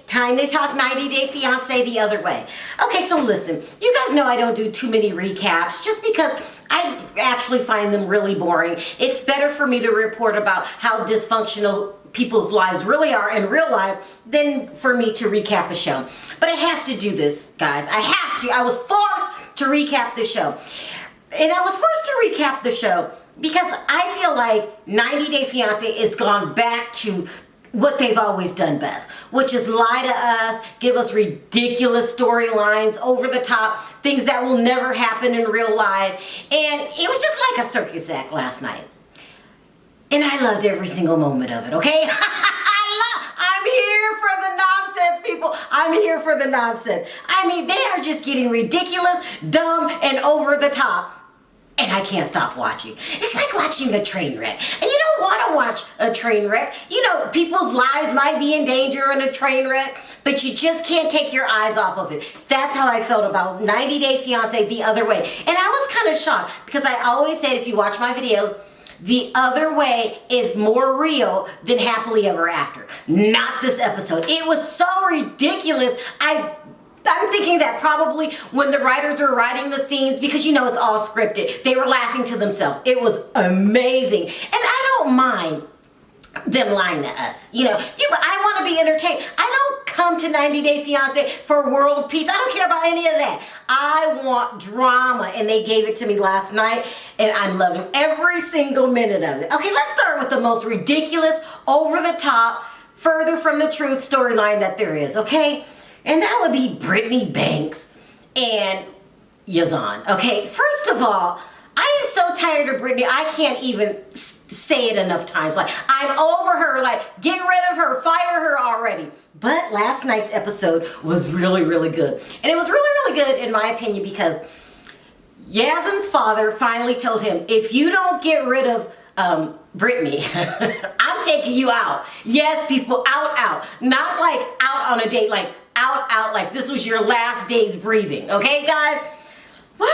time to talk 90 Day Fiancé the other way. Okay, so listen, you guys know I don't do too many recaps just because I actually find them really boring. It's better for me to report about how dysfunctional people's lives really are in real life than for me to recap a show. But I have to do this, guys. I have to. I was forced to recap the show. And I was forced to recap the show because I feel like 90 Day Fiancé has gone back to what they've always done best, which is lie to us, give us ridiculous storylines, over the top, things that will never happen in real life. And it was just like a circus act last night. And I loved every single moment of it, okay? I'm here for the nonsense, people. I'm here for the nonsense. I mean, they are just getting ridiculous, dumb, and over the top. And I can't stop watching. It's like watching a train wreck. And you don't want to watch a train wreck. You know, people's lives might be in danger in a train wreck, but you just can't take your eyes off of it. That's how I felt about 90 Day Fiancé the other way. And I was kind of shocked because I always said, if you watch my videos, the other way is more real than Happily Ever After. Not this episode. It was so ridiculous. I'm thinking that probably when the writers were writing the scenes, because you know it's all scripted, they were laughing to themselves. It was amazing. And I don't mind them lying to us. You know, I want to be entertained. I don't come to 90 Day Fiancé for world peace. I don't care about any of that. I want drama, and they gave it to me last night, and I'm loving every single minute of it. Okay, let's start with the most ridiculous, over the top, further from the truth storyline that there is, okay? And that would be Brittany Banks and Yazan. Okay, first of all, I am so tired of Brittany, I can't even say it enough times. Like, I'm over her. Like, get rid of her. Fire her already. But last night's episode was really, really good. And it was really, really good in my opinion because Yazan's father finally told him, if you don't get rid of Brittany, I'm taking you out. Yes, people, out. Not like out on a date, like out, like this was your last day's breathing. Okay, guys? What?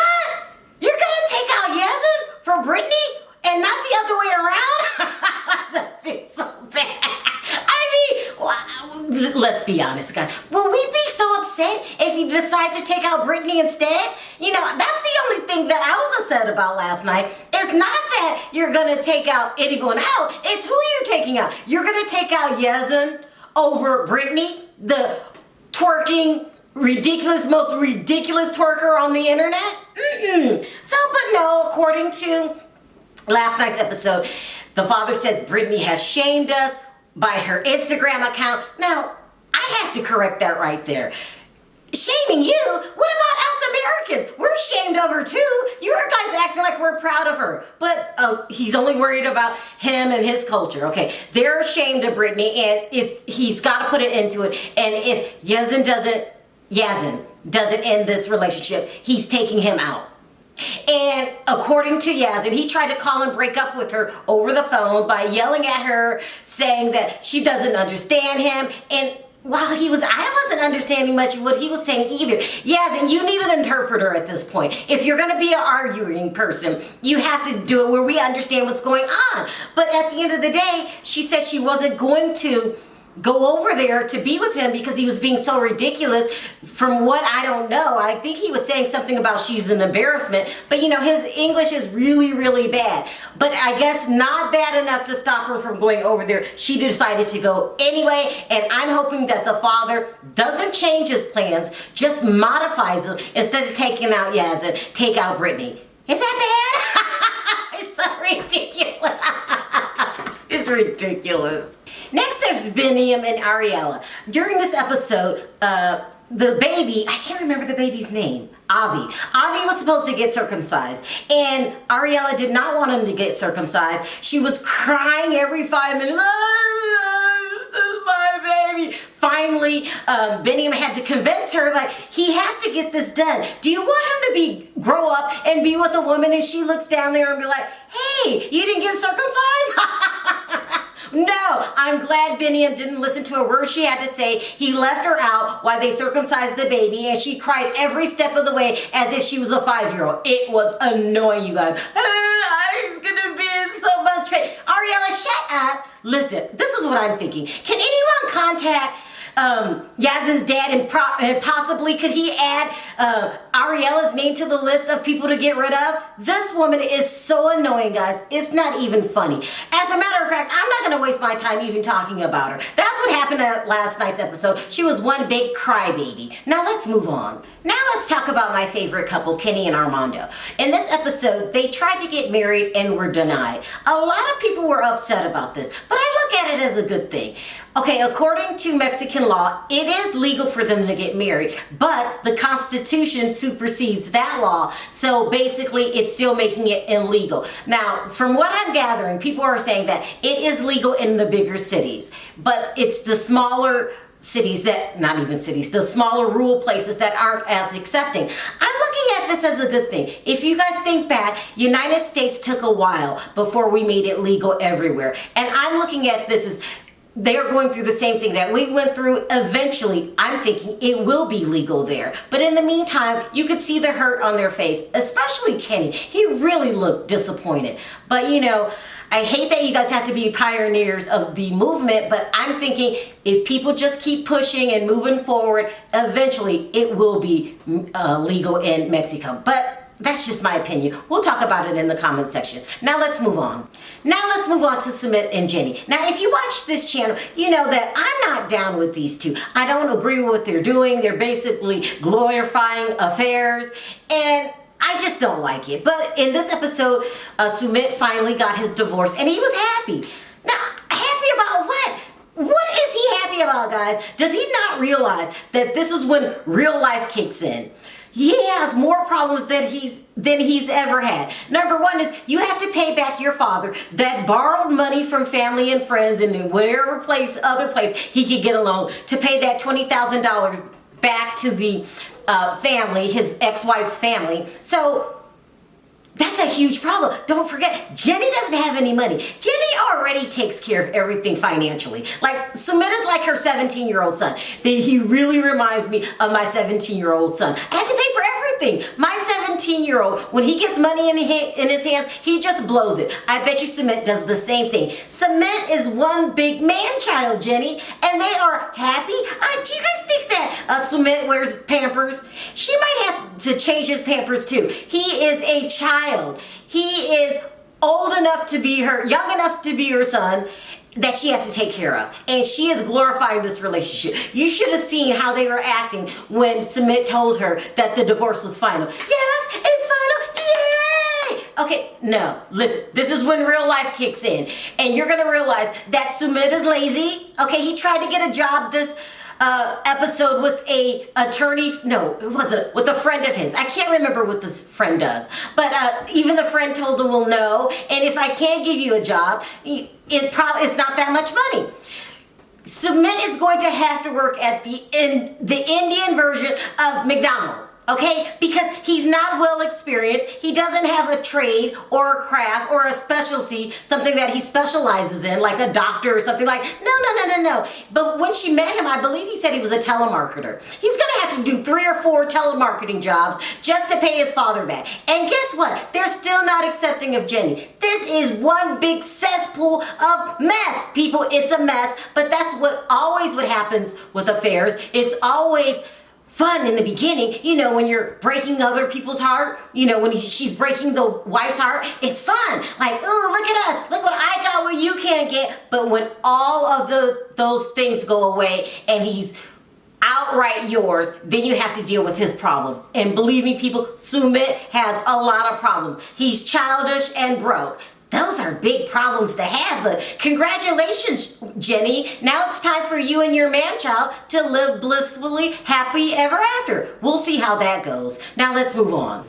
You're gonna take out Yazan for Brittany and not the other way around? That feels so bad. I mean, let's be honest, guys. Will we be so upset if he decides to take out Brittany instead? You know, that's the only thing that I was upset about last night. It's not that you're gonna take out anyone out. It's who you're taking out. You're gonna take out Yazan over Brittany, the twerking, most ridiculous twerker on the internet? So, but no, according to last night's episode, the father said Brittany has shamed us by her Instagram account. Now, I have to correct that right there. Shaming you? What about us Americans? We're ashamed of her too. You guys acting like we're proud of her. But he's only worried about him and his culture. Okay, they're ashamed of Brittany, and he's got to put it into it. And if Yazan doesn't end this relationship, he's taking him out. And according to Yazan, he tried to call and break up with her over the phone by yelling at her, saying that she doesn't understand him. And while I wasn't understanding much of what he was saying either. Yazan, you need an interpreter at this point. If you're going to be an arguing person, you have to do it where we understand what's going on. But at the end of the day, she said she wasn't going to go over there to be with him because he was being so ridiculous. From what I don't know, I think he was saying something about she's an embarrassment, but you know, his English is really, really bad. But I guess not bad enough to stop her from going over there. She decided to go anyway, and I'm hoping that the father doesn't change his plans, just modifies them. Instead of taking out Yazan, take out Brittany. Is that bad? It's so ridiculous. It's ridiculous. Next, there's Biniam and Ariela. During this episode, the baby, I can't remember the baby's name, Avi. Avi was supposed to get circumcised, and Ariela did not want him to get circumcised. She was crying every 5 minutes. This is my baby. Finally, Biniam had to convince her, like, he has to get this done. Do you want him to grow up and be with a woman, and she looks down there and be like, hey, you didn't get circumcised? No, I'm glad Biniam didn't listen to a word she had to say. He left her out while they circumcised the baby, and she cried every step of the way as if she was a 5-year-old. It was annoying, you guys. He's gonna be in so much pain. Ariela, shut up. Listen, this is what I'm thinking. Can anyone contact Yazan's dad, and possibly could he add Ariela's name to the list of people to get rid of? This woman is so annoying, guys. It's not even funny. As a matter of fact, I'm not going to waste my time even talking about her. That's what happened at last night's episode. She was one big crybaby. Now let's move on. Now let's talk about my favorite couple, Kenny and Armando. In this episode, they tried to get married and were denied. A lot of people were upset about this, but I look at it as a good thing. Okay, according to Mexican law, it is legal for them to get married, but the Constitution supersedes that law, so basically it's still making it illegal. Now, from what I'm gathering, people are saying that it is legal in the bigger cities, but it's the smaller cities that, not even cities, the smaller rural places that aren't as accepting. I'm looking at this as a good thing. If you guys think back, United States took a while before we made it legal everywhere, and I'm looking at this as they're going through the same thing that we went through. Eventually, I'm thinking it will be legal there. But in the meantime, you could see the hurt on their face, especially Kenny. He really looked disappointed. But you know, I hate that you guys have to be pioneers of the movement, but I'm thinking if people just keep pushing and moving forward, eventually it will be legal in Mexico. But that's just my opinion. We'll talk about it in the comment section. Now let's move on. Now let's move on to Sumit and Jenny. Now if you watch this channel, you know that I'm not down with these two. I don't agree with what they're doing. They're basically glorifying affairs, and I just don't like it. But in this episode, Sumit finally got his divorce and he was happy. Now, happy about what? What is he happy about, guys? Does he not realize that this is when real life kicks in? He has more problems than he's ever had. Number one is you have to pay back your father that borrowed money from family and friends and whatever other place he could get a loan to pay that $20,000 back to the family, his ex-wife's family. So that's a huge problem. Don't forget, Jenny doesn't have any money. Jenny already takes care of everything financially. Like, Sumit is like her 17-year-old son. He really reminds me of my 17-year-old son. I have to pay for everything. My 17-year-old, when he gets money in his hands, he just blows it. I bet you Sumit does the same thing. Sumit is one big man-child, Jenny, and they are happy. Do you guys think that Sumit wears Pampers? She might have to change his Pampers too. He is a child. He is old enough to be young enough to be her son that she has to take care of. And she is glorifying this relationship. You should have seen how they were acting when Sumit told her that the divorce was final. Yes, it's final. Yay! Okay, no, listen, this is when real life kicks in. And you're gonna realize that Sumit is lazy. Okay, he tried to get a job this episode with a attorney. No, it wasn't. With a friend of his. I can't remember what this friend does. But even the friend told him, well, no. And if I can't give you a job, it's not that much money. Sumit is going to have to work at the Indian version of McDonald's. Okay, because he's not well experienced. He doesn't have a trade or a craft or a specialty, something that he specializes in, like a doctor or something like. No. But when she met him, I believe he said he was a telemarketer. He's gonna have to do 3 or 4 telemarketing jobs just to pay his father back. And guess what? They're still not accepting of Jenny. This is one big cesspool of mess. People, it's a mess, but that's what happens with affairs. It's always fun in the beginning, you know, when you're breaking other people's heart, you know, when she's breaking the wife's heart, it's fun. Like, oh, look at us, look what I got what you can't get. But when all of those things go away and he's outright yours, then you have to deal with his problems. And believe me, people, Sumit has a lot of problems. He's childish and broke. Those are big problems to have, but congratulations, Jenny. Now it's time for you and your man-child to live blissfully happy ever after. We'll see how that goes. Now let's move on.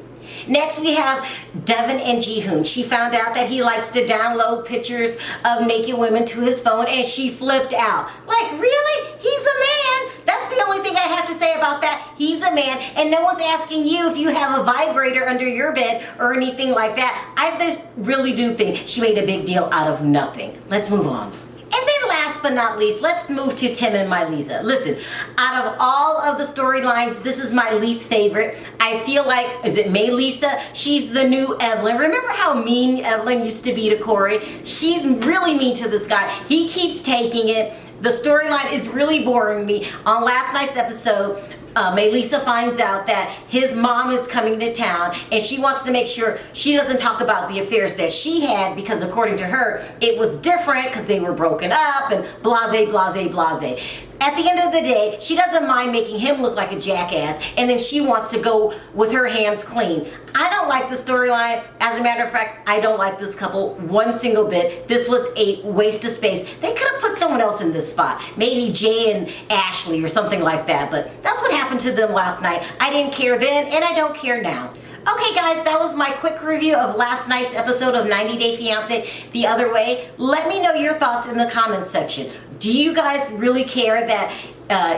Next we have Devin and Jihoon. She found out that he likes to download pictures of naked women to his phone and she flipped out. Like, really? He's a man? That's the only thing I have to say about that. He's a man and no one's asking you if you have a vibrator under your bed or anything like that. I just really do think she made a big deal out of nothing. Let's move on. And then last but not least, let's move to Tim and Mylisa. Listen, out of all of the storylines, this is my least favorite. I feel like, is it Mylisa? She's the new Evelyn. Remember how mean Evelyn used to be to Corey? She's really mean to this guy. He keeps taking it. The storyline is really boring me. On last night's episode, Melissa finds out that his mom is coming to town and she wants to make sure she doesn't talk about the affairs that she had, because according to her, it was different because they were broken up and blase, blase, blase. At the end of the day, she doesn't mind making him look like a jackass, and then she wants to go with her hands clean. I don't like the storyline. As a matter of fact, I don't like this couple one single bit. This was a waste of space. They could have put someone else in this spot. Maybe Jay and Ashley or something like that, but that's what happened to them last night. I didn't care then, and I don't care now. Okay guys, that was my quick review of last night's episode of 90 Day Fiancé The Other Way. Let me know your thoughts in the comments section. Do you guys really care that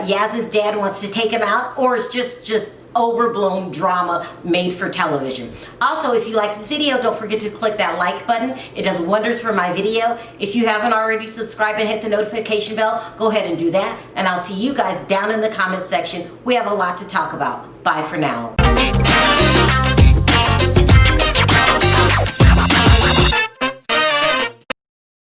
Yaz's dad wants to take him out, or is just overblown drama made for television? Also, if you like this video, don't forget to click that like button. It does wonders for my video. If you haven't already subscribed and hit the notification bell, go ahead and do that. And I'll see you guys down in the comments section. We have a lot to talk about. Bye for now.